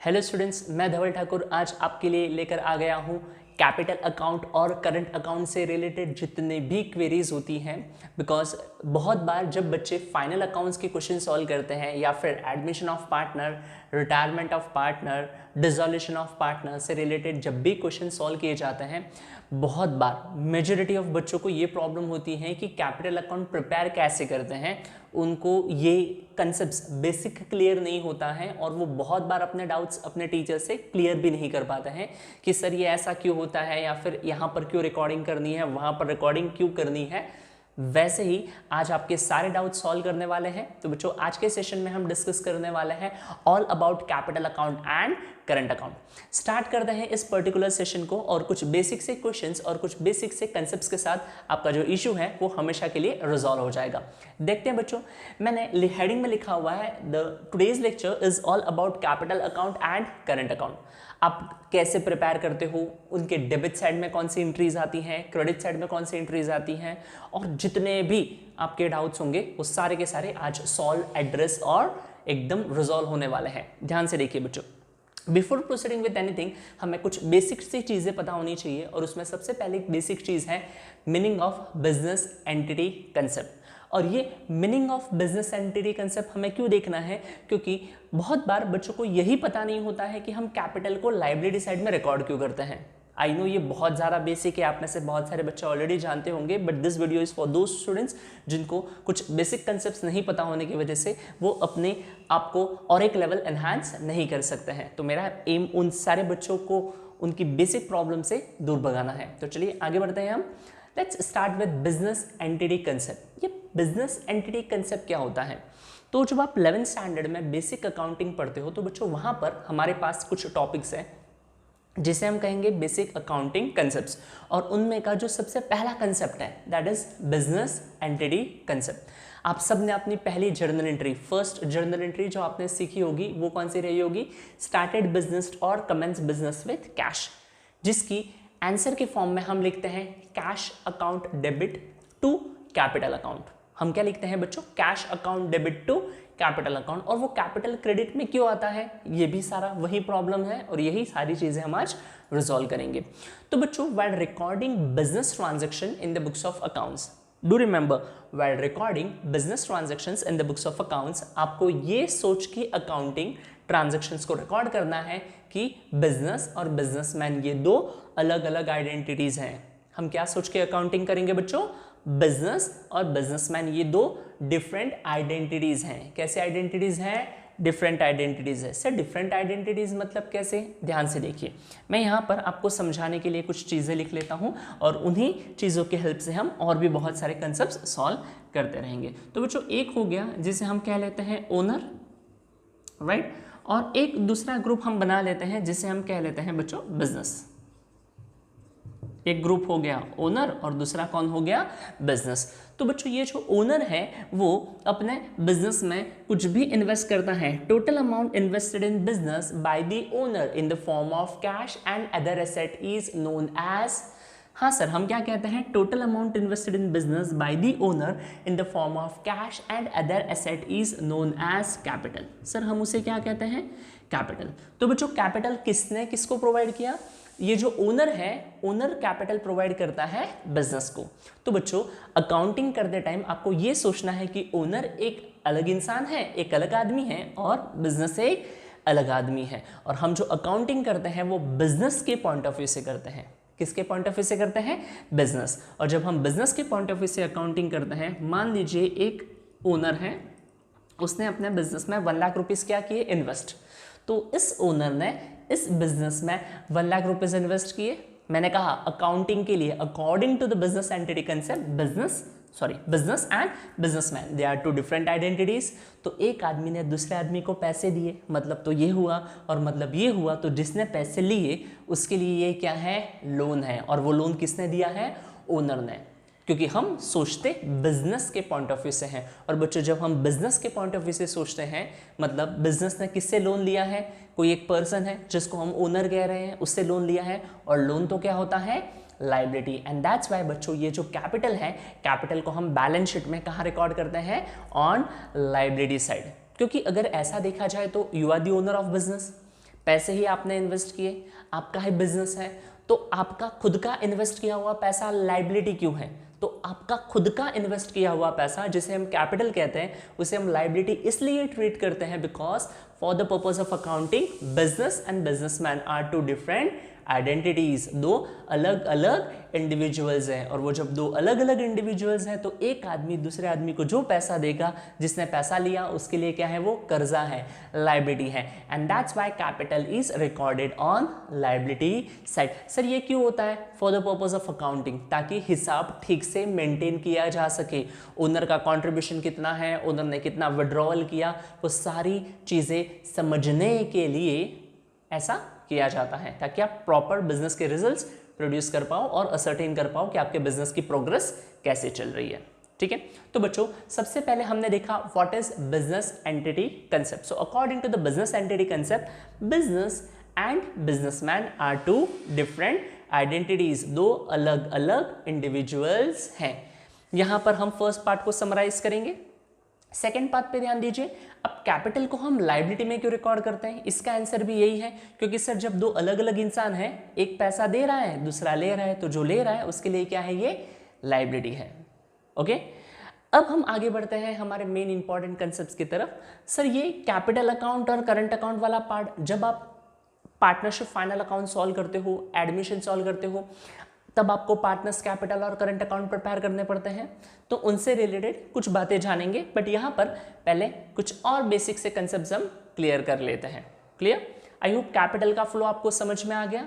Hello students, मैं धवल ठाकुर आज आपके लिए लेकर आ गया हूँ कैपिटल अकाउंट और करंट अकाउंट से रिलेटेड जितने भी क्वेरीज होती हैं। बिकॉज बहुत बार जब बच्चे फाइनल अकाउंट्स के क्वेश्चन सॉल्व करते हैं या फिर admission of partner, retirement of partner, dissolution of partner से रिलेटेड जब भी क्वेश्चन सॉल्व किए जाते हैं, बहुत बार मेजॉरिटी ऑफ बच्चों को ये प्रॉब्लम होती है कि कैपिटल अकाउंट प्रिपेयर कैसे करते हैं। उनको ये कंसेप्ट्स बेसिक क्लियर नहीं होता है और वो बहुत बार अपने डाउट्स अपने टीचर से क्लियर भी नहीं कर पाते हैं कि सर ये ऐसा क्यों होता है, या फिर यहाँ पर क्यों रिकॉर्डिंग करनी है, वहाँ पर रिकॉर्डिंग क्यों करनी है। वैसे ही आज आपके सारे डाउट सॉल्व करने वाले हैं। तो बच्चों, आज के सेशन में हम डिस्कस करने वाले हैं all about capital account and current account. Start करते हैं इस पर्टिकुलर सेशन को और कुछ बेसिक से क्वेश्चंस और कुछ बेसिक से कंसेप्ट्स के साथ आपका जो इशू है वो हमेशा के लिए रिजॉल्व हो जाएगा। देखते हैं बच्चों, मैंने हेडिंग में लिखा हुआ है the today's lecture is all about capital account and current account. आप कैसे प्रिपेयर करते हो, उनके डेबिट साइड में कौन सी एंट्रीज आती हैं, क्रेडिट साइड में कौन सी एंट्रीज आती हैं, और जितने भी आपके डाउट्स होंगे वो सारे के सारे आज सॉल्व, एड्रेस और एकदम रिजॉल्व होने वाले हैं। ध्यान से देखिए बच्चों, बिफोर प्रोसीडिंग विद एनीथिंग हमें कुछ बेसिक सी चीज़ें पता होनी चाहिए और उसमें सबसे पहले बेसिक चीज़ है meaning of business entity concept. और ये meaning of business entity concept हमें क्यों देखना है, क्योंकि बहुत बार बच्चों को यही पता नहीं होता है कि हम कैपिटल को लायबिलिटी साइड में रिकॉर्ड क्यों करते हैं। आई नो ये बहुत ज़्यादा बेसिक है, आप में से बहुत सारे बच्चे ऑलरेडी जानते होंगे, but this video is for those students जिनको कुछ बेसिक कंसेप्ट्स नहीं पता होने की वजह से वो अपने आप को और एक लेवल एनहांस नहीं कर सकते हैं। तो मेरा एम उन सारे बच्चों को उनकी बेसिक प्रॉब्लम से दूर भगाना है। तो चलिए आगे बढ़ते हैं हम। Let's start with business entity concept. ये बिजनेस एंटिटी कंसेप्ट क्या होता है? तो जब आप 11th स्टैंडर्ड में बेसिक अकाउंटिंग पढ़ते हो तो बच्चों वहाँ पर हमारे पास कुछ टॉपिक्स हैं जिसे हम कहेंगे बेसिक अकाउंटिंग कंसेप्ट्स, और उनमें का जो सबसे पहला कंसेप्ट है that is business entity concept. आप सब ने अपनी पहली journal entry, first journal entry जो आपने सीखी होगी वो कौन सी रही होगी? स्टार्टेड बिजनेस और कमेंस बिजनेस विद कैश, जिसकी आंसर के फॉर्म में हम लिखते हैं cash account debit to capital account. हम क्या लिखते हैं बच्चों? Cash account debit to capital account. और वो कैपिटल क्रेडिट में क्यों आता है, ये भी सारा वही प्रॉब्लम है और यही सारी चीजें हम आज रिजॉल्व करेंगे। तो बच्चों, while recording business transaction in the books of accounts, do remember while recording business transactions in the books of accounts, आपको ये सोच की अकाउंटिंग ट्रांजैक्शंस को रिकॉर्ड करना है कि बिजनेस और बिजनेसमैन ये दो अलग अलग आइडेंटिटीज हैं। हम क्या सोच के अकाउंटिंग करेंगे बच्चों? बिजनेस और बिजनेसमैन ये दो डिफरेंट आइडेंटिटीज हैं। कैसे आइडेंटिटीज हैं? डिफरेंट आइडेंटिटीज है। सर डिफरेंट आइडेंटिटीज मतलब कैसे? ध्यान से देखिए, मैं यहाँ पर आपको समझाने के लिए कुछ चीज़ें लिख लेता हूँ और उन्हीं चीज़ों के हेल्प से हम और भी बहुत सारे कंसेप्ट सॉल्व करते रहेंगे। तो बच्चों, एक हो गया जिसे हम कह लेते हैं ओनर, राइट, और एक दूसरा ग्रुप हम बना लेते हैं जिसे हम कह लेते हैं बच्चों बिजनेस। एक ग्रुप हो गया ओनर और दूसरा कौन हो गया? बिजनेस। तो बच्चों, ये जो ओनर है वो अपने बिजनेस में कुछ भी इन्वेस्ट करता है। Total amount invested in business by the owner in the form of cash and other asset is known as, हाँ सर, हम क्या कहते हैं? Total amount invested in business by the owner in the form of cash and other asset is known as capital. Sir हम उसे क्या कहते हैं? कैपिटल। तो बच्चों, कैपिटल किसने किसको प्रोवाइड किया? ये जो ओनर है, ओनर कैपिटल प्रोवाइड करता है बिजनेस को। तो बच्चों, अकाउंटिंग करते टाइम आपको ये सोचना है कि ओनर एक अलग इंसान है, एक अलग आदमी है, और बिजनेस एक अलग आदमी है। और हम जो अकाउंटिंग करते हैं वो बिजनेस के पॉइंट ऑफ व्यू से करते हैं। किसके पॉइंट ऑफ व्यू से करते हैं? बिजनेस। और जब हम बिजनेस के पॉइंट ऑफ व्यू से अकाउंटिंग करते हैं, मान लीजिए एक ओनर है, उसने अपने बिजनेस में 1 लाख रुपीज़ क्या किए? इन्वेस्ट। तो इस ओनर ने इस बिजनेस में 1 लाख रुपीज़ इन्वेस्ट किए। मैंने कहा अकाउंटिंग के लिए according to the business entity concept, business and businessman they are two different identities. तो एक आदमी ने दूसरे आदमी को पैसे दिए, मतलब तो ये हुआ, और मतलब ये हुआ। तो जिसने पैसे लिए उसके लिए ये क्या है? लोन है। और वो लोन किसने दिया है? ओनर ने, क्योंकि हम सोचते बिजनेस के पॉइंट ऑफ व्यू से हैं। और बच्चों, जब हम बिजनेस के पॉइंट ऑफ व्यू से सोचते हैं, मतलब बिजनेस ने किससे लोन लिया है? कोई एक पर्सन है जिसको हम ओनर कह रहे हैं, उससे लोन लिया है। और लोन तो क्या होता है? लाइबिलिटी। एंड दैट्स वाई बच्चों, ये जो कैपिटल है, कैपिटल को हम बैलेंस शीट में कहाँ रिकॉर्ड करते हैं? On liability side. क्योंकि अगर ऐसा देखा जाए तो you are the owner of business, पैसे ही आपने इन्वेस्ट किए, आपका ही बिजनेस है, तो आपका खुद का इन्वेस्ट किया हुआ पैसा लाइबिलिटी क्यों है? तो आपका खुद का इन्वेस्ट किया हुआ पैसा, जिसे हम कैपिटल कहते हैं, उसे हम लाइबिलिटी इसलिए ट्रीट करते हैं because for the purpose of accounting business and businessman are two different identities, दो अलग अलग इंडिविजुअल्स हैं, और वो जब दो अलग अलग इंडिविजुअल्स हैं तो एक आदमी दूसरे आदमी को जो पैसा देगा, जिसने पैसा लिया उसके लिए क्या है, वो कर्जा है, लाइबिलिटी है, and that's why capital is recorded on liability side. Sir ये क्यों होता है? For the purpose of accounting, ताकि हिसाब ठीक से मेंटेन किया जा सके। ओनर का कंट्रीब्यूशन कितना है, ओनर ने कितना विड्रॉवल किया, वो सारी चीजें समझने के लिए ऐसा किया जाता है, ताकि आप प्रॉपर बिजनेस के रिजल्ट्स प्रोड्यूस कर पाओ और असर्टेन कर पाओ कि आपके बिजनेस की प्रोग्रेस कैसे चल रही है। ठीक है, तो बच्चों सबसे पहले हमने देखा what is business entity concept. So according to the business entity concept, business and businessman are two different identities, दो अलग अलग इंडिविजुअल्स हैं। यहां पर हम फर्स्ट पार्ट को समराइज करेंगे। सेकेंड पार्ट पे ध्यान दीजिए। अब कैपिटल को हम लाइबिलिटी में क्यों रिकॉर्ड करते हैं? इसका आंसर भी यही है, क्योंकि सर जब दो अलग अलग इंसान हैं, एक पैसा दे रहा है दूसरा ले रहा है, तो जो ले रहा है उसके लिए क्या है, ये लाइबिलिटी है। ओके, अब हम आगे बढ़ते हैं हमारे मेन इंपॉर्टेंट कंसेप्ट्स की तरफ। सर ये कैपिटल अकाउंट और करंट अकाउंट वाला पार्ट, जब आप पार्टनरशिप फाइनल अकाउंट सॉल्व करते हो, एडमिशन सॉल्व करते हो, तब आपको पार्टनर्स कैपिटल और करंट अकाउंट प्रिपेयर करने पड़ते हैं, तो उनसे रिलेटेड कुछ बातें जानेंगे, बट यहाँ पर पहले कुछ और बेसिक से कंसेप्ट्स हम क्लियर कर लेते हैं। क्लियर? आई होप कैपिटल का फ्लो आपको समझ में आ गया।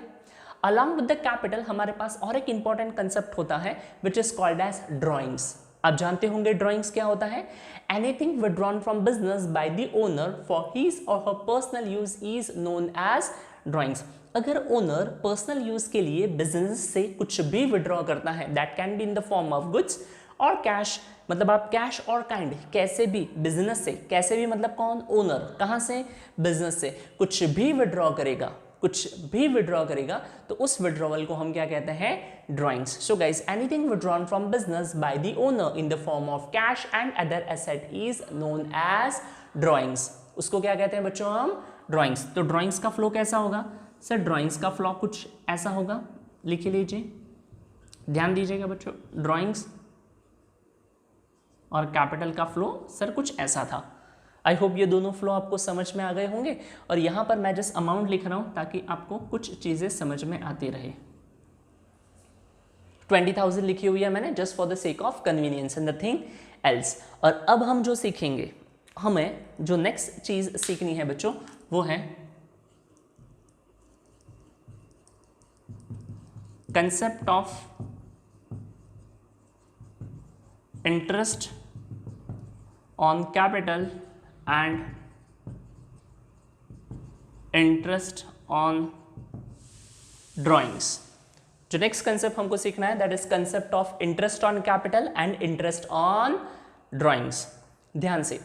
अलॉन्ग विद द कैपिटल हमारे पास और एक इंपॉर्टेंट कंसेप्ट होता है which is called as drawings. आप जानते होंगे ड्रॉइंग्स क्या होता है? Anything withdrawn from business by the owner for his और her personal use is known as drawings. अगर ओनर पर्सनल यूज के लिए बिजनेस से कुछ भी विड्रॉ करता है, that can be in the form of goods और कैश, मतलब आप कैश और काइंड कैसे भी बिजनेस से, कैसे भी मतलब कौन? ओनर, कहां से? बिजनेस से कुछ भी विड्रॉ करेगा, कुछ भी विड्रॉ करेगा, तो उस विड्रॉवल को हम क्या कहते हैं? Drawings. So guys, anything withdrawn from business by the owner in the form of cash and other asset is known as drawings. उसको क्या कहते हैं बच्चों? हम ड्रॉइंग्स। तो ड्रॉइंग्स का फ्लो कैसा होगा? सर ड्रॉइंग्स का फ्लो कुछ ऐसा होगा, लिख लीजिए, ध्यान दीजिएगा बच्चों। ड्रॉइंग्स और कैपिटल का फ्लो सर कुछ ऐसा था। आई होप ये दोनों फ्लो आपको समझ में आ गए होंगे, और यहां पर मैं जस्ट अमाउंट लिख रहा हूं ताकि आपको कुछ चीजें समझ में आती रहे। 20,000 लिखी हुई है मैंने just for the sake of convenience and nothing else. और अब हम जो सीखेंगे, हमें जो नेक्स्ट चीज सीखनी है बच्चों, वो है concept of interest on capital and interest on drawings. जो नेक्स्ट कंसेप्ट हमको सीखना है, that is concept of interest on capital and interest on drawings. ध्यान से,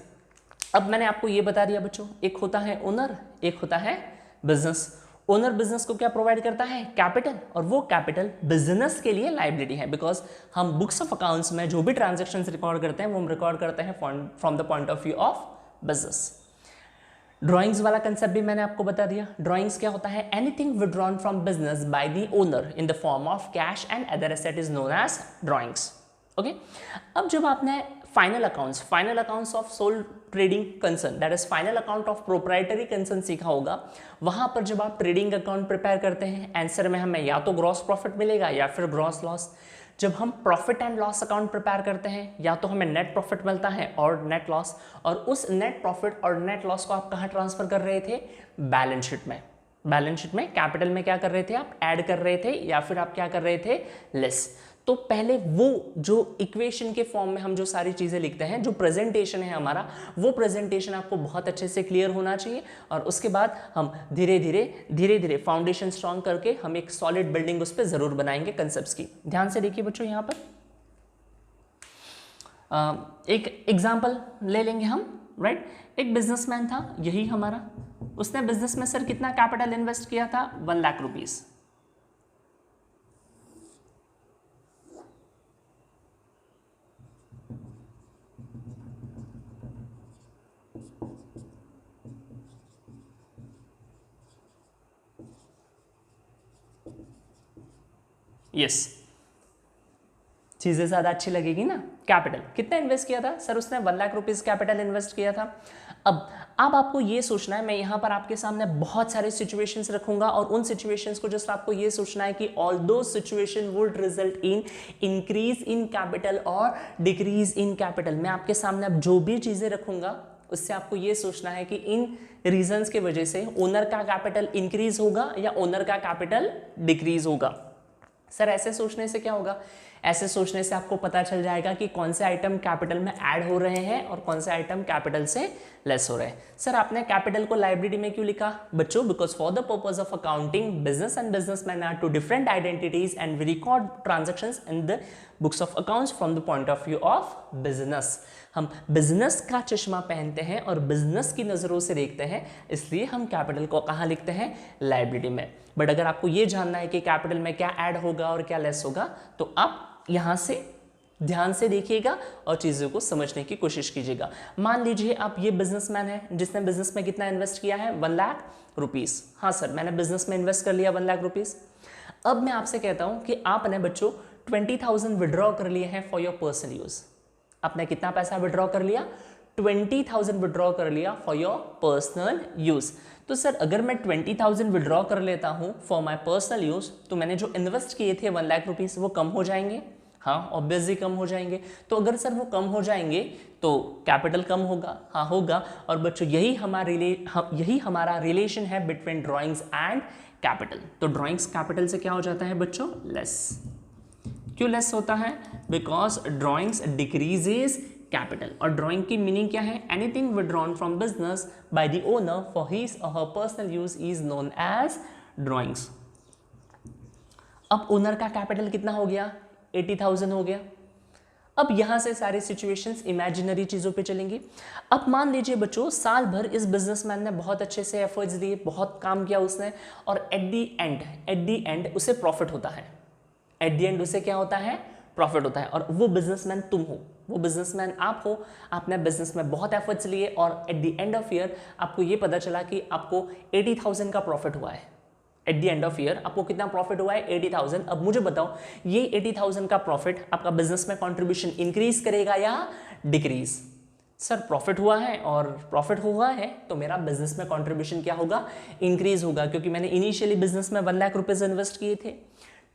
अब मैंने आपको ये बता दिया बच्चों, एक होता है ओनर, एक होता है बिजनेस। ओनर बिजनेस को क्या प्रोवाइड करता है? कैपिटल, और वो कैपिटल बिजनेस के लिए लाइबिलिटी है, बिकॉज हम बुक्स ऑफ अकाउंट्स में जो भी ट्रांजैक्शंस रिकॉर्ड करते हैं वो हम रिकॉर्ड करते हैं from the point of view of business. Drawings वाला कंसेप्ट भी मैंने आपको बता दिया। ड्राइंग्स क्या होता है? Anything withdrawn from business by the owner in the form of cash and other asset is known as drawings. Okay, अब जब आपने final accounts of sole trading concern, that is final account of proprietary concern सीखा होगा, वहां पर जब आप trading account prepare करते हैं, आंसर में हमें या तो ग्रॉस प्रॉफिट मिलेगा या फिर ग्रॉस लॉस। जब हम profit and loss account prepare करते हैं, या तो हमें नेट प्रॉफिट मिलता है और नेट लॉस, और उस नेट प्रॉफिट और नेट लॉस को आप कहाँ ट्रांसफर कर रहे थे? बैलेंस शीट में। बैलेंस शीट में कैपिटल में क्या कर रहे थे? आप ऐड कर रहे थे, या फिर आप क्या कर रहे थे? लेस। तो पहले वो जो इक्वेशन के फॉर्म में हम जो सारी चीजें लिखते हैं, जो प्रेजेंटेशन है हमारा, वो प्रेजेंटेशन आपको बहुत अच्छे से क्लियर होना चाहिए, और उसके बाद हम धीरे धीरे फाउंडेशन स्ट्रॉन्ग करके हम एक सॉलिड बिल्डिंग उस पर जरूर बनाएंगे कंसेप्ट्स की। ध्यान से देखिए बच्चों, यहाँ पर एक एग्जाम्पल ले लेंगे हम, राइट? एक बिजनेसमैन था, यही हमारा, उसने बिजनेस में सर कितना कैपिटल इन्वेस्ट किया था? 1 लाख रुपीज। यस, चीज़ें ज़्यादा अच्छी लगेगी ना। कैपिटल कितना इन्वेस्ट किया था सर उसने, 1 लाख रुपीज़ कैपिटल इन्वेस्ट किया था। अब आपको ये सोचना है, मैं यहाँ पर आपके सामने बहुत सारे सिचुएशंस रखूंगा और उन सिचुएशंस को जस्ट आपको ये सोचना है कि ऑल दो situation would result in increase in capital और डिक्रीज इन कैपिटल। मैं आपके सामने अब जो भी चीज़ें रखूंगा उससे आपको ये सोचना है कि इन रीजंस के वजह से ओनर का कैपिटल इंक्रीज होगा या ओनर का कैपिटल डिक्रीज होगा। सर ऐसे सोचने से क्या होगा, ऐसे सोचने से आपको पता चल जाएगा कि कौन से आइटम कैपिटल में ऐड हो रहे हैं और कौन से आइटम कैपिटल से लेस हो रहे हैं। सर आपने कैपिटल को लायबिलिटी में क्यों लिखा बच्चों, because for the purpose of accounting business and businessman are two different identities and we record transactions in the books of accounts from the point of view of business. हम business का चश्मा पहनते हैं और बिजनेस की नज़रों से देखते हैं, इसलिए हम कैपिटल को कहाँ लिखते हैं, लायबिलिटी में। बट अगर आपको ये जानना है कि कैपिटल में क्या ऐड होगा और क्या लेस होगा तो आप यहाँ से ध्यान से देखिएगा और चीज़ों को समझने की कोशिश कीजिएगा। मान लीजिए आप ये बिजनेसमैन है जिसने बिजनेस में कितना इन्वेस्ट किया है, 1 लाख रुपीज़। हाँ सर मैंने बिजनेस में इन्वेस्ट कर लिया 1 लाख रुपीज़। अब मैं आपसे कहता हूँ कि आपने बच्चों 20,000 विड्रॉ कर लिए हैं फॉर योर पर्सनल यूज़। आपने कितना पैसा विड्रॉ कर लिया, 20,000 विड्रॉ कर लिया फॉर योर पर्सनल यूज़। तो सर अगर मैं 20,000 विड्रॉ कर लेता हूँ फॉर माई पर्सनल यूज़ तो मैंने जो इन्वेस्ट किए थे 1 लाख रुपीज़ वो कम हो जाएंगे। हाँ ऑब्वियसली कम हो जाएंगे। तो अगर सर वो कम हो जाएंगे तो कैपिटल कम होगा, हाँ होगा। और बच्चों यही हमारा रिलेशन है बिटवीन ड्राइंग्स एंड कैपिटल। तो ड्राइंग्स कैपिटल से क्या हो जाता है बच्चों, लेस। क्यों लेस होता है, बिकॉज ड्राइंग्स डिक्रीजेज कैपिटल। और ड्राइंग की मीनिंग क्या है, anything withdrawn from business by the owner for his और her personal use is known as drawings. अब ओनर का कैपिटल कितना हो गया, 80,000 हो गया। अब यहां से सारी सिचुएशंस इमेजिनरी चीजों पे चलेंगी। अब मान लीजिए बच्चों साल भर इस बिजनेसमैन ने बहुत अच्छे से एफर्ट्स दिए, बहुत काम किया उसने, और एट दी एंड उसे प्रॉफिट होता है। एट दी एंड उसे क्या होता है, प्रॉफिट होता है। और वो बिजनेसमैन तुम हो, वो बिजनेसमैन आप हो। आपने बिजनेस में बहुत एफर्ट्स लिए और at the end of year आपको ये पता चला कि आपको 80,000 का प्रॉफिट हुआ है। At the end of year आपको कितना प्रॉफिट हुआ है, 80,000। अब मुझे बताओ ये 80,000 का प्रॉफिट आपका बिजनेस में कंट्रीब्यूशन इंक्रीज करेगा या डिक्रीज। सर प्रॉफिट हुआ है और प्रॉफिट हुआ है तो मेरा बिजनेस में कंट्रीब्यूशन क्या होगा, इंक्रीज होगा, क्योंकि मैंने इनिशियली बिजनेस में 1 लाख रुपीज इन्वेस्ट किए थे,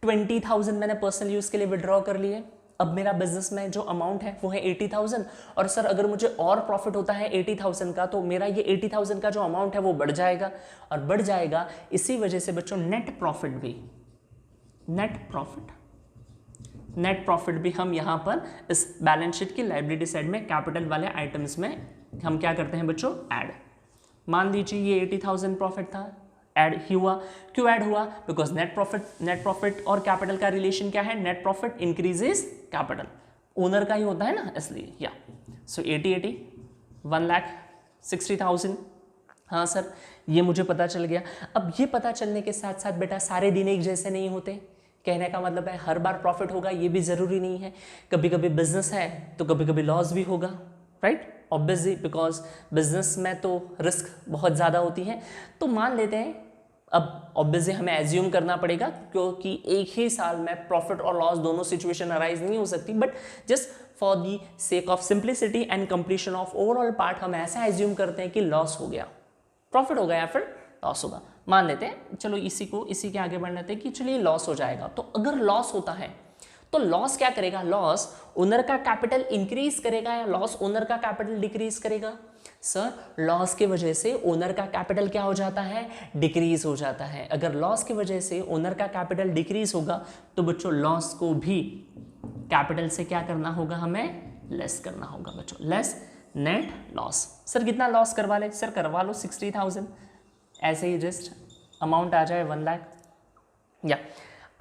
20,000 मैंने पर्सनल यूज के लिए विड्रॉ कर लिए। अब मेरा बिजनेस में जो अमाउंट है वो है 80,000। और सर अगर मुझे और प्रॉफिट होता है 80,000 का तो मेरा ये 80,000 का जो अमाउंट है वो बढ़ जाएगा और बढ़ जाएगा। इसी वजह से बच्चों नेट प्रॉफिट भी हम यहाँ पर इस बैलेंस शीट की लायबिलिटी साइड में कैपिटल वाले आइटम्स में हम क्या करते हैं बच्चों, ऐड। मान लीजिए ये 80,000 प्रॉफिट था, ऐड ही हुआ। क्यों ऐड हुआ, बिकॉज नेट प्रॉफिट और कैपिटल का रिलेशन क्या है, net profit increases capital, owner का ही होता है ना, इसलिए या सो 80 1,60,000। हाँ सर ये मुझे पता चल गया। अब ये पता चलने के साथ साथ बेटा सारे दिन एक जैसे नहीं होते। कहने का मतलब है हर बार प्रॉफिट होगा ये भी जरूरी नहीं है, कभी कभी बिजनेस है तो कभी कभी लॉस भी होगा, राइट, ऑब्वियसली, बिकॉज बिजनेस में तो रिस्क बहुत ज़्यादा होती है। तो मान लेते हैं, अब ऑब्वियसली हमें एज्यूम करना पड़ेगा क्योंकि एक ही साल में प्रॉफिट और लॉस दोनों सिचुएशन अराइज नहीं हो सकती, but just for the sake of simplicity and completion of overall part हम ऐसा एज्यूम करते हैं कि लॉस हो गया, प्रॉफिट हो गया या फिर लॉस होगा। मान लेते हैं, चलो इसी के आगे बढ़ लेते हैं कि चलिए लॉस हो जाएगा। तो अगर लॉस होता है तो लॉस क्या करेगा, लॉस ओनर का कैपिटल इंक्रीज करेगा या लॉस ओनर का कैपिटल डिक्रीज करेगा। सर लॉस की वजह से ओनर का कैपिटल क्या हो जाता है, डिक्रीज हो जाता है। अगर लॉस की वजह से ओनर का कैपिटल डिक्रीज होगा तो बच्चों लॉस को भी कैपिटल से क्या करना होगा, हमें लेस करना होगा बच्चों, लेस नेट लॉस। सर कितना लॉस करवा ले, सर करवा लो 60,000, ऐसे ही जस्ट अमाउंट आ जाए 1 लाख। या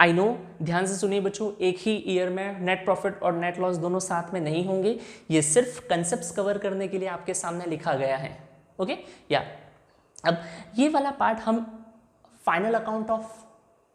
आई नो, ध्यान से सुनिए बच्चों, एक ही ईयर में नेट प्रॉफिट और नेट लॉस दोनों साथ में नहीं होंगे, ये सिर्फ कंसेप्ट्स कवर करने के लिए आपके सामने लिखा गया है, ओके। या अब ये वाला पार्ट हम final account of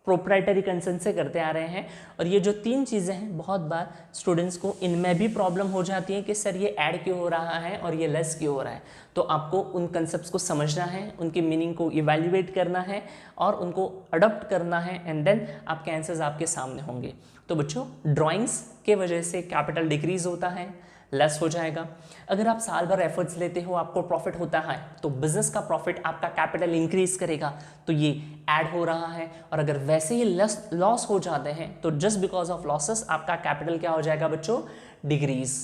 proprietary concern से करते आ रहे हैं। और ये जो 3 चीज़ें हैं बहुत बार स्टूडेंट्स को इनमें भी प्रॉब्लम हो जाती है कि सर ये ऐड क्यों हो रहा है और ये लेस क्यों हो रहा है। तो आपको उन कंसेप्ट्स को समझना है, उनकी मीनिंग को इवैल्यूएट करना है और उनको अडॉप्ट करना है, एंड देन आपके आंसर्स आपके सामने होंगे। तो बच्चों, ड्राइंग्स के वजह से कैपिटल डिक्रीज होता है, लेस हो जाएगा। अगर आप साल भर एफर्ट्स लेते हो, आपको प्रॉफिट होता है, तो बिजनेस का प्रॉफिट आपका कैपिटल इंक्रीज करेगा, तो ये ऐड हो रहा है। और अगर वैसे ही लॉस हो जाते हैं तो जस्ट बिकॉज ऑफ लॉसेस आपका कैपिटल क्या हो जाएगा बच्चों, डिक्रीज।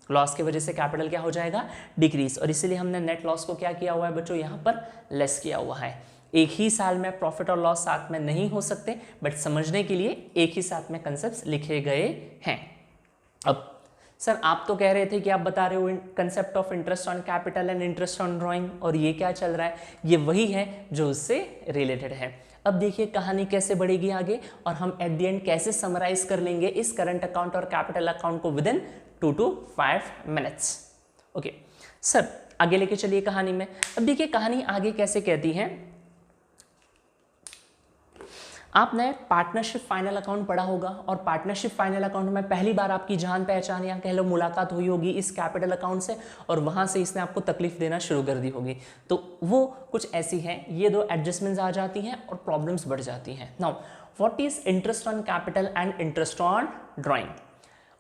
लॉस की वजह से कैपिटल क्या हो जाएगा, डिक्रीज। और इसीलिए हमने नेट लॉस को क्या किया हुआ है बच्चों, यहाँ पर लेस किया हुआ है। एक ही साल में प्रॉफिट और लॉस साथ में नहीं हो सकते, बट समझने के लिए एक ही साथ में कंसेप्ट लिखे गए हैं। अब सर आप तो कह रहे थे कि आप बता रहे हो concept of interest on capital and interest on drawing, और ये क्या चल रहा है, ये वही है जो उससे रिलेटेड है। अब देखिए कहानी कैसे बढ़ेगी आगे, और हम एट द एंड कैसे समराइज कर लेंगे इस करंट अकाउंट और कैपिटल अकाउंट को with in 2 to 5 minutes. Okay sir, आगे लेके चलिए कहानी में। अब देखिए कहानी आगे कैसे कहती है, आपने पार्टनरशिप फाइनल अकाउंट पढ़ा होगा, और पार्टनरशिप फाइनल अकाउंट में पहली बार आपकी जान पहचान या कह लो मुलाकात हुई होगी इस कैपिटल अकाउंट से, और वहां से इसने आपको तकलीफ देना शुरू कर दी होगी। तो वो कुछ ऐसी है, ये 2 एडजस्टमेंट्स आ जाती हैं और प्रॉब्लम्स बढ़ जाती हैं। Now what is interest on capital and interest on drawing.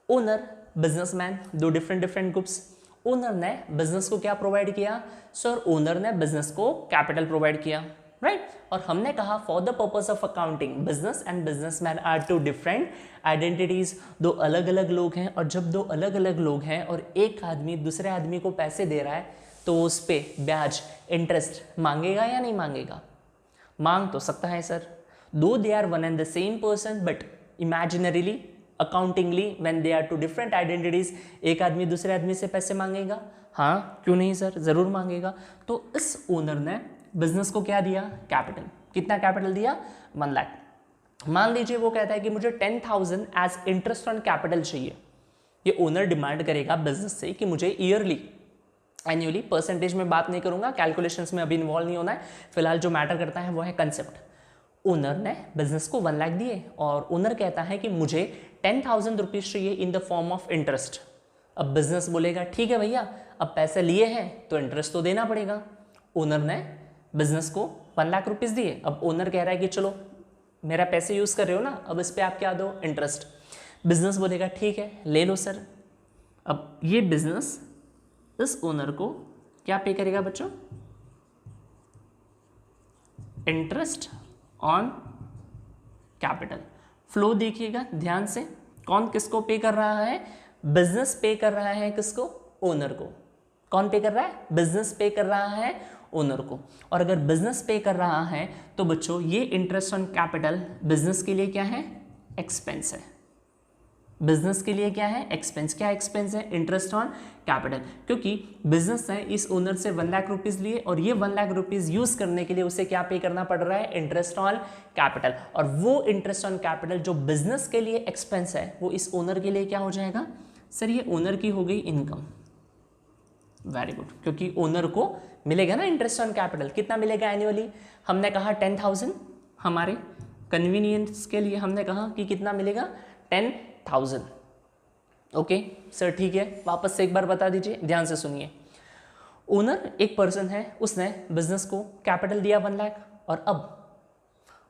Owner, businessman, 2 different groups. Owner ने बिजनेस को क्या प्रोवाइड किया, सर ओनर ने बिजनेस को कैपिटल प्रोवाइड किया, राइट। और हमने कहा for the purpose of accounting business and businessman are 2 different identities, 2 अलग अलग लोग हैं। और जब 2 अलग अलग लोग हैं और एक आदमी दूसरे आदमी को पैसे दे रहा है, तो उस पर ब्याज, इंटरेस्ट मांगेगा या नहीं मांगेगा, मांग तो सकता है sir. Though they are one and the same person, but imaginarily accountingly when they are 2 different identities, एक आदमी दूसरे आदमी से पैसे मांगेगा, हाँ क्यों नहीं सर, जरूर मांगेगा। तो इस ओनर ने बिजनेस को क्या दिया, कैपिटल। कितना कैपिटल दिया, 1 लाख। मान लीजिए वो कहता है कि मुझे 10,000 एज इंटरेस्ट ऑन कैपिटल चाहिए। ये ओनर डिमांड करेगा बिजनेस से कि मुझे ईयरली, एनुअली, परसेंटेज में बात नहीं करूंगा, कैलकुलेशंस में अभी इन्वॉल्व नहीं होना है, फिलहाल जो मैटर करता है वो है कंसेप्ट। ओनर ने बिजनेस को 1 लाख दिए, और ओनर कहता है कि मुझे 10,000 रुपीज चाहिए इन द फॉर्म ऑफ इंटरेस्ट। अब बिजनेस बोलेगा ठीक है भैया, अब पैसे लिए हैं तो इंटरेस्ट तो देना पड़ेगा। ओनर ने बिजनेस को 1 लाख रुपीज दिए, अब ओनर कह रहा है कि चलो मेरा पैसे यूज कर रहे हो ना, अब इस पे आप क्या दो, इंटरेस्ट। बिजनेस बोलेगा ठीक है ले लो सर। अब ये बिजनेस इस ओनर को क्या पे करेगा बच्चों, इंटरेस्ट ऑन कैपिटल। फ्लो देखिएगा ध्यान से, कौन किसको पे कर रहा है, बिजनेस पे कर रहा है किसको, ओनर को। कौन पे कर रहा है, बिजनेस पे कर रहा है ओनर को। और अगर बिजनेस पे कर रहा है तो बच्चों ये इंटरेस्ट ऑन कैपिटल बिजनेस के लिए क्या है, एक्सपेंस है। बिजनेस के लिए क्या है, एक्सपेंस। क्या एक्सपेंस है, इंटरेस्ट ऑन कैपिटल। क्योंकि बिजनेस ने इस ओनर से 1 लाख रुपीज लिए, और ये 1 लाख रुपीज यूज करने के लिए उसे क्या पे करना पड़ रहा है, इंटरेस्ट ऑन कैपिटल। और वो इंटरेस्ट ऑन कैपिटल जो बिजनेस के लिए एक्सपेंस है, वो इस ओनर के लिए क्या हो जाएगा, सर ये ओनर की हो गई इनकम। वेरी गुड, क्योंकि ओनर को मिलेगा ना इंटरेस्ट ऑन कैपिटल। कितना मिलेगा एनुअली, हमने कहा 10,000, हमारे कन्वीनियंस के लिए हमने कहा कि कितना मिलेगा, 10,000। ओके सर ठीक है, वापस से एक बार बता दीजिए, ध्यान से सुनिए। ओनर एक पर्सन है, उसने बिजनेस को कैपिटल दिया 1 लाख, और अब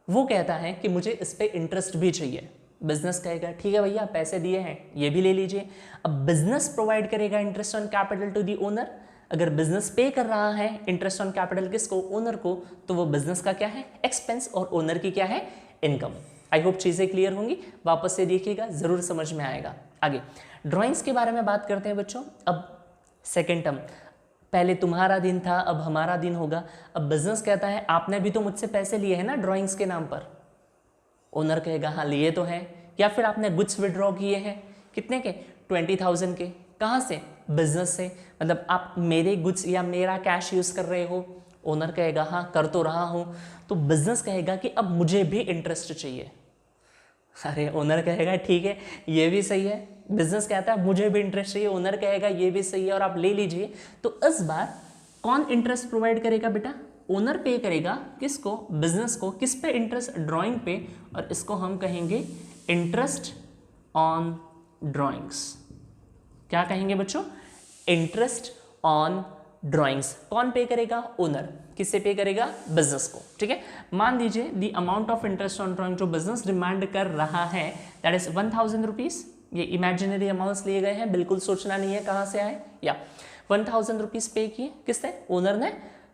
वो कहता है कि मुझे इस पे इंटरेस्ट भी चाहिए। बिजनेस कहेगा ठीक है भैया पैसे दिए हैं, ये भी ले लीजिए। अब बिजनेस प्रोवाइड करेगा interest on capital to the owner. अगर बिजनेस पे कर रहा है इंटरेस्ट ऑन कैपिटल किसको, ओनर को, तो वो बिजनेस का क्या है, एक्सपेंस, और ओनर की क्या है, इनकम। आई होप चीजें क्लियर होंगी, वापस से देखिएगा जरूर समझ में आएगा। आगे ड्राइंग्स के बारे में बात करते हैं बच्चों। अब सेकेंड टर्म, पहले तुम्हारा दिन था अब हमारा दिन होगा। अब बिजनेस कहता है आपने भी तो मुझसे पैसे लिए हैं ना ड्राइंग्स के नाम पर। ओनर कहेगा हाँ लिए तो हैं। या फिर आपने गुड्स विड्रॉ किए हैं, कितने के, 20,000 के। कहाँ से, बिजनेस से, मतलब आप मेरे गुड्स या मेरा कैश यूज कर रहे हो। ओनर कहेगा हाँ कर तो रहा हूँ। तो बिजनेस कहेगा कि अब मुझे भी इंटरेस्ट चाहिए। अरे ओनर कहेगा ठीक है ये भी सही है। बिजनेस कहता है मुझे भी इंटरेस्ट चाहिए, ओनर कहेगा ये भी सही है और आप ले लीजिए। तो इस बार कौन इंटरेस्ट प्रोवाइड करेगा बेटा, ओनर पे करेगा किसको, बिजनेस को, किस पे, इंटरेस्ट ड्राइंग पे, और इसको हम कहेंगे इंटरेस्ट ऑन ड्राइंग्स। क्या कहेंगे बच्चों, इंटरेस्ट ऑन ड्राइंग्स। कौन पे करेगा, ओनर। किससे पे करेगा, बिजनेस को। ठीक है, मान लीजिए the amount of interest on drawing जो बिजनेस डिमांड कर रहा है दैट इज 1000 रुपीज। ये इमेजिनरी अमाउंट्स लिए गए हैं, बिल्कुल सोचना नहीं है कहाँ से आए। या 1000 रुपीज पे किए, किसने, ओनर ने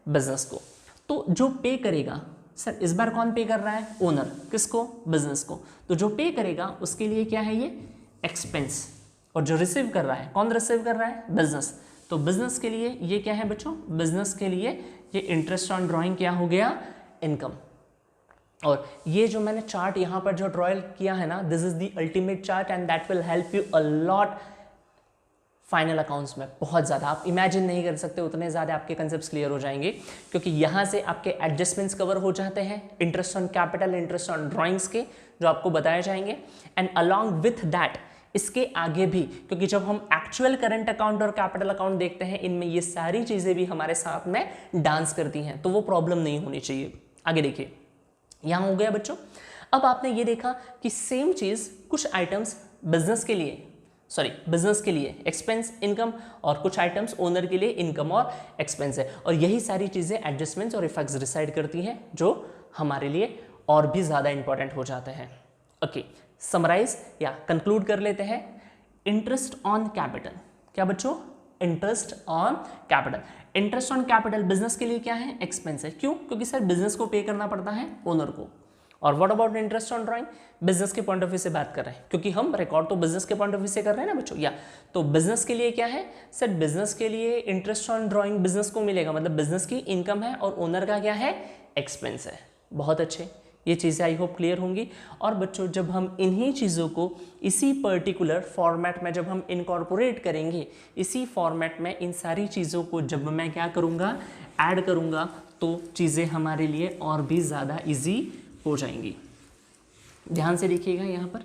बिजनेस को। तो जो पे करेगा, सर इस बार कौन पे कर रहा है, ओनर। किसको, बिजनेस को। तो जो पे करेगा उसके लिए क्या है, ये एक्सपेंस। और जो रिसीव कर रहा है, कौन रिसीव कर रहा है, बिजनेस। तो बिजनेस के लिए ये क्या है बच्चों, बिजनेस के लिए ये इंटरेस्ट ऑन ड्राइंग क्या हो गया, इनकम। और ये जो मैंने चार्ट यहाँ पर जो ड्रॉ किया है ना, this is the ultimate chart and that will help you a lot final accounts में। बहुत ज़्यादा आप इमेजिन नहीं कर सकते, उतने ज़्यादा आपके कंसेप्ट्स क्लियर हो जाएंगे, क्योंकि यहाँ से आपके एडजस्टमेंट्स कवर हो जाते हैं, interest on capital, interest on drawings के, जो आपको बताए जाएंगे। एंड अलॉन्ग विथ दैट इसके आगे भी, क्योंकि जब हम एक्चुअल करंट अकाउंट और कैपिटल अकाउंट देखते हैं, इनमें ये सारी चीज़ें भी हमारे साथ में डांस करती हैं, तो वो प्रॉब्लम नहीं होनी चाहिए। आगे देखिए, यहाँ हो गया बच्चों। अब आपने ये देखा कि सेम चीज़ कुछ आइटम्स बिजनेस के लिए एक्सपेंस इनकम, और कुछ आइटम्स ओनर के लिए इनकम और एक्सपेंस है। और यही सारी चीज़ें एडजस्टमेंट्स और इफेक्ट्स डिसाइड करती हैं, जो हमारे लिए और भी ज़्यादा इंपॉर्टेंट हो जाते हैं। ओके, समराइज या कंक्लूड कर लेते हैं। इंटरेस्ट ऑन कैपिटल, क्या बच्चों, interest on capital. Interest on capital business के लिए क्या है, एक्सपेंस है। क्यों, क्योंकि सर बिजनेस को पे करना पड़ता है ओनर को। और what about interest on drawing, business के पॉइंट ऑफ व्यू से बात कर रहे हैं, क्योंकि हम रिकॉर्ड तो बिजनेस के पॉइंट ऑफ व्यू से कर रहे हैं ना बच्चों। या तो बिजनेस के लिए क्या है, सर बिजनेस के लिए इंटरेस्ट ऑन ड्राइंग बिजनेस को मिलेगा, मतलब बिजनेस की इनकम है, और ओनर का क्या है, एक्सपेंस है। बहुत अच्छे, ये चीज़ें आई होप क्लियर होंगी। और बच्चों जब हम इन्हीं चीज़ों को इसी पर्टिकुलर फॉर्मेट में जब हम इनकॉर्पोरेट करेंगे, इसी फॉर्मेट में इन सारी चीज़ों को जब मैं क्या करूँगा, ऐड करूँगा, तो चीज़ें हमारे लिए और भी ज़्यादा इजी हो जाएंगी। ध्यान से देखिएगा यहाँ पर,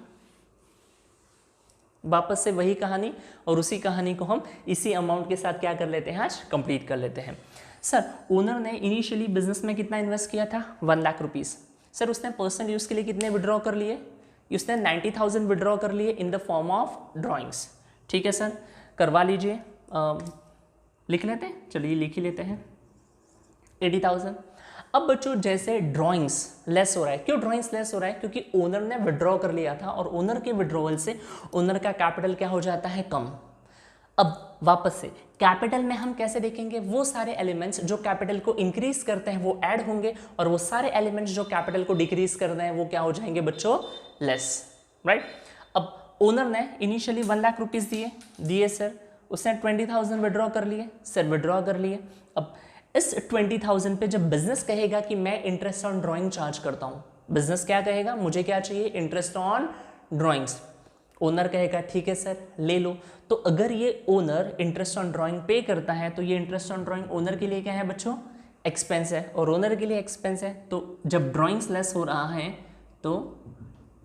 वापस से वही कहानी, और उसी कहानी को हम इसी अमाउंट के साथ क्या कर लेते हैं, आज कंप्लीट कर लेते हैं। सर ओनर ने इनिशियली बिजनेस में कितना इन्वेस्ट किया था, 1 लाख रुपीज़। सर उसने पर्सनल यूज़ के लिए कितने विड्रॉ कर लिए, उसने 90,000 विड्रॉ कर लिए इन द फॉर्म ऑफ ड्राइंग्स। ठीक है सर, करवा लीजिए, लिख लेते हैं, चलिए लिख ही लेते हैं 80,000। अब बच्चों जैसे ड्राइंग्स लेस हो रहा है, क्यों ड्राइंग्स लेस हो रहा है, क्योंकि ओनर ने विड्रॉ कर लिया था, और ओनर के विड्रॉवल से ओनर का कैपिटल क्या हो जाता है, कम। अब वापस से कैपिटल में हम कैसे देखेंगे, वो सारे एलिमेंट्स जो कैपिटल को इंक्रीज करते हैं वो ऐड होंगे, और वो सारे एलिमेंट्स जो कैपिटल को डिक्रीज करते हैं वो क्या हो जाएंगे बच्चों, लेस। राइट। अब ओनर ने इनिशियली 1 लाख रुपीज दिए सर, उसने 20,000 विड्रॉ कर लिए सर, विड्रॉ कर लिए। अब इस 20,000 पे जब बिजनेस कहेगा कि मैं इंटरेस्ट ऑन ड्राइंग चार्ज करता हूँ, बिजनेस क्या कहेगा, मुझे क्या चाहिए, इंटरेस्ट ऑन ड्राइंग्स। ओनर कहेगा ठीक है सर ले लो। तो अगर ये ओनर इंटरेस्ट ऑन ड्राइंग पे करता है, तो ये इंटरेस्ट ऑन ड्राइंग ओनर के लिए क्या है बच्चों, एक्सपेंस है, और ओनर के लिए एक्सपेंस है। तो जब ड्राइंग्स लेस हो रहा है तो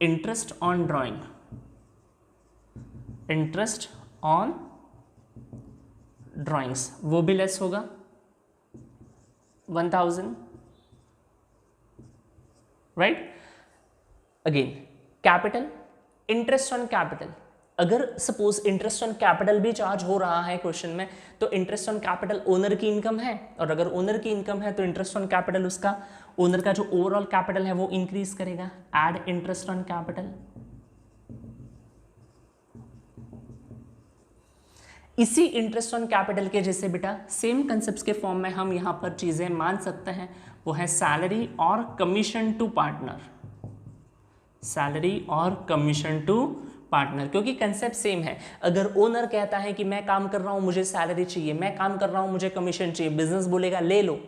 interest on drawing, interest on drawings वो भी लेस होगा 1000। Right. Again capital, interest on capital, अगर सपोज इंटरेस्ट ऑन कैपिटल भी चार्ज हो रहा है क्वेश्चन में, तो इंटरेस्ट ऑन कैपिटल ओनर की इनकम है, और अगर ओनर की इनकम है तो इंटरेस्ट ऑन कैपिटल उसका ओनर का जो ओवरऑल कैपिटल है वो इंक्रीज करेगा। Add interest on capital. इसी इंटरेस्ट ऑन कैपिटल के जैसे बेटा सेम कंसेप्ट के फॉर्म में हम यहां पर चीजें मान सकते हैं, वो है सैलरी और कमीशन टू पार्टनर, सैलरी और कमीशन टू पार्टनर, क्योंकि कंसेप्ट सेम है। अगर ओनर कहता है कि मैं काम कर रहा हूं मुझे सैलरी चाहिए, मैं काम कर रहा हूं मुझे कमीशन चाहिए, बिजनेस बोलेगा ले लो,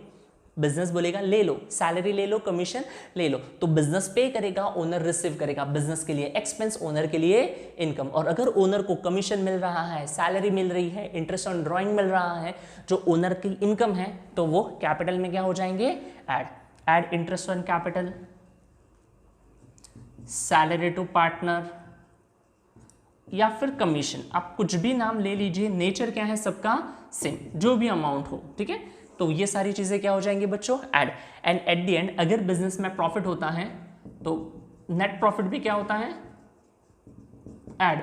बिजनेस बोलेगा ले लो, सैलरी ले लो, कमीशन ले लो। तो बिजनेस पे करेगा, ओनर रिसीव करेगा, बिजनेस के लिए एक्सपेंस, ओनर के लिए इनकम। और अगर ओनर को कमीशन मिल रहा है, सैलरी मिल रही है, इंटरेस्ट ऑन ड्राइंग मिल रहा है, जो ओनर की इनकम है, तो वो कैपिटल में क्या हो जाएंगे, add interest on capital, salary to partner, या फिर कमीशन, आप कुछ भी नाम ले लीजिए, नेचर क्या है सबका सेम, जो भी अमाउंट हो। ठीक है, तो ये सारी चीज़ें क्या हो जाएंगी बच्चों, add. And at the end अगर बिजनेस में प्रॉफिट होता है तो नेट प्रॉफिट भी क्या होता है, ऐड।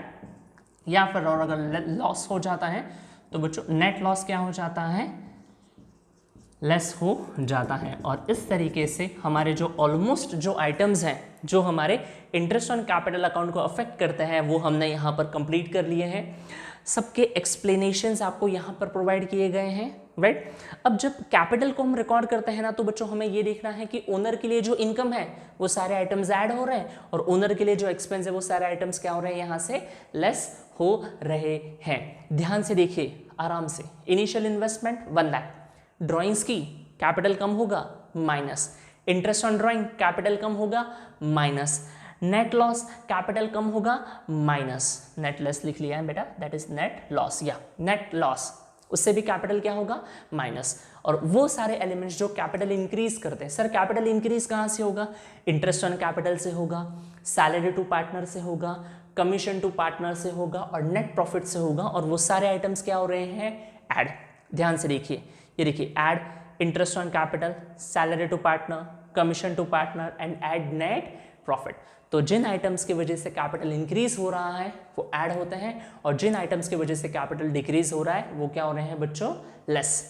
या फिर और अगर लॉस हो जाता है तो बच्चों नेट लॉस क्या हो जाता है, लेस हो जाता है। और इस तरीके से हमारे जो ऑलमोस्ट जो आइटम्स हैं जो हमारे इंटरेस्ट ऑन कैपिटल अकाउंट को अफेक्ट करते हैं वो हमने यहाँ पर कंप्लीट कर लिए हैं। सबके एक्सप्लेनेशंस आपको यहाँ पर प्रोवाइड किए गए हैं, राइट। अब जब कैपिटल को हम रिकॉर्ड करते हैं ना तो बच्चों हमें ये देखना है कि ओनर के लिए जो इनकम है वो सारे आइटम्स ऐड हो रहे हैं और ओनर के लिए जो एक्सपेंस है वो सारे आइटम्स क्या हो रहे हैं, यहाँ से लेस हो रहे हैं। ध्यान से देखिए आराम से। इनिशियल इन्वेस्टमेंट 1 लाख, ड्राइंग्स की कैपिटल कम होगा minus, interest on drawing capital कम होगा माइनस, नेट लॉस कैपिटल कम होगा माइनस, नेट लेस लिख लिया है बेटा, दैट इज नेट लॉस, या नेट लॉस उससे भी कैपिटल क्या होगा माइनस। और वो सारे एलिमेंट्स जो कैपिटल इंक्रीज करते हैं, सर कैपिटल इंक्रीज कहाँ से होगा, इंटरेस्ट ऑन कैपिटल से होगा, सैलरी टू पार्टनर से होगा, कमीशन टू पार्टनर से होगा और नेट प्रॉफिट से होगा। और वो सारे आइटम्स क्या हो रहे हैं, ऐड। ध्यान से देखिए, ये देखिए add interest on capital, salary to partner, commission to partner and add net profit. तो जिन आइटम्स की वजह से कैपिटल इंक्रीज हो रहा है वो ऐड होते हैं और जिन आइटम्स की वजह से कैपिटल डिक्रीज हो रहा है वो क्या हो रहे हैं बच्चों, लेस।